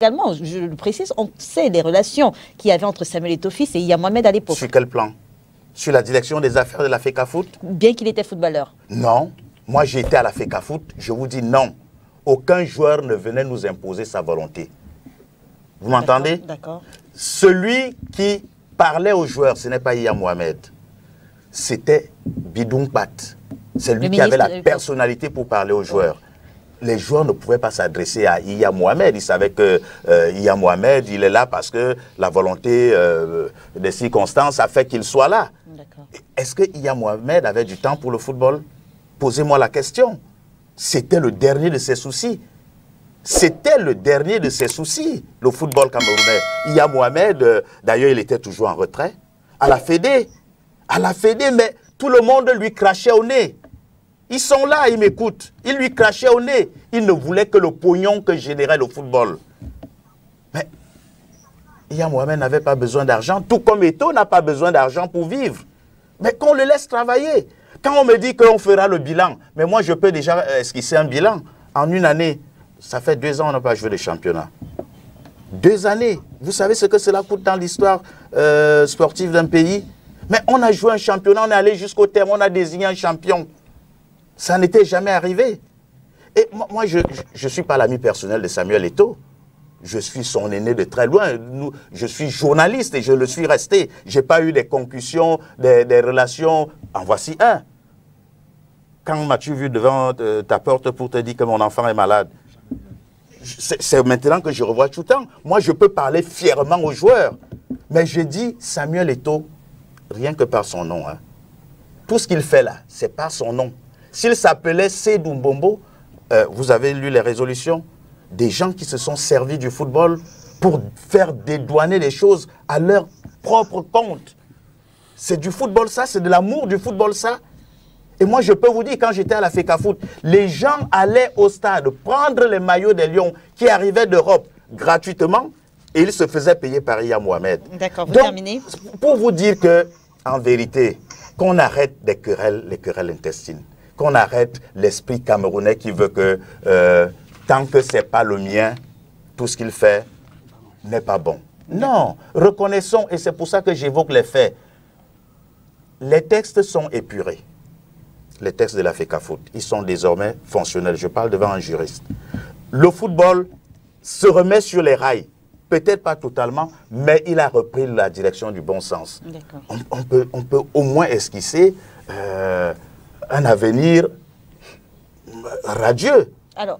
également, je le précise, on sait les relations qu'il y avait entre Samuel Eto'o-Fils et Yaya Mohamed à l'époque. Sur quel plan? Sur la direction des affaires de la FECAFOOT? Bien qu'il était footballeur. Non. Moi, j'étais à la FECAFOOT. Je vous dis non. Aucun joueur ne venait nous imposer sa volonté. Vous m'entendez? D'accord. Celui qui parlait aux joueurs, ce n'est pas Yaya Mohamed. C'était Bidoum Pat. C'est lui qui avait la personnalité pour parler aux joueurs. Les joueurs ne pouvaient pas s'adresser à Yaya Mohamed. Ils savaient que Yaya Mohamed, il est là parce que la volonté des circonstances a fait qu'il soit là. Est-ce que Yaya Mohamed avait du temps pour le football? Posez-moi la question. C'était le dernier de ses soucis. C'était le dernier de ses soucis, le football camerounais. Yaya Mohamed, d'ailleurs, il était toujours en retrait. À la Fédé, mais tout le monde lui crachait au nez. Ils sont là, ils m'écoutent. Ils lui crachaient au nez. Ils ne voulaient que le pognon que générait le football. Mais Yaya Mohamed n'avait pas besoin d'argent, tout comme Eto'o n'a pas besoin d'argent pour vivre. Mais qu'on le laisse travailler. Quand on me dit qu'on fera le bilan, mais moi je peux déjà esquisser un bilan. En une année, ça fait 2 ans qu'on n'a pas joué de championnat. 2 années. Vous savez ce que cela coûte dans l'histoire sportive d'un pays? Mais on a joué un championnat, on est allé jusqu'au terme, on a désigné un champion. Ça n'était jamais arrivé. Et moi, je ne suis pas l'ami personnel de Samuel Eto'o. Je suis son aîné de très loin. Je suis journaliste et je le suis resté. Je n'ai pas eu des concussions, des relations. En voici un. Quand m'as-tu vu devant ta porte pour te dire que mon enfant est malade? C'est maintenant que je revois tout le temps. Moi, je peux parler fièrement aux joueurs. Mais je dis Samuel Eto'o, rien que par son nom. Hein. Tout ce qu'il fait là, c'est par son nom. S'il s'appelait Seydou Mbombo, vous avez lu les résolutions, des gens qui se sont servis du football pour faire dédouaner les choses à leur propre compte. C'est du football ça, c'est de l'amour du football ça. Et moi je peux vous dire, quand j'étais à la FECAFOOT, les gens allaient au stade prendre les maillots des Lions qui arrivaient d'Europe gratuitement et ils se faisaient payer par Yaya Mohamed. D'accord, vous terminez. Pour vous dire que, en vérité, qu'on arrête les querelles intestines. Qu'on arrête l'esprit camerounais qui veut que tant que ce n'est pas le mien, tout ce qu'il fait n'est pas bon. Non, reconnaissons, et c'est pour ça que j'évoque les faits. Les textes sont épurés. Les textes de la FECAFOOT, ils sont désormais fonctionnels. Je parle devant un juriste. Le football se remet sur les rails. Peut-être pas totalement, mais il a repris la direction du bon sens. On peut au moins esquisser un avenir radieux. Alors,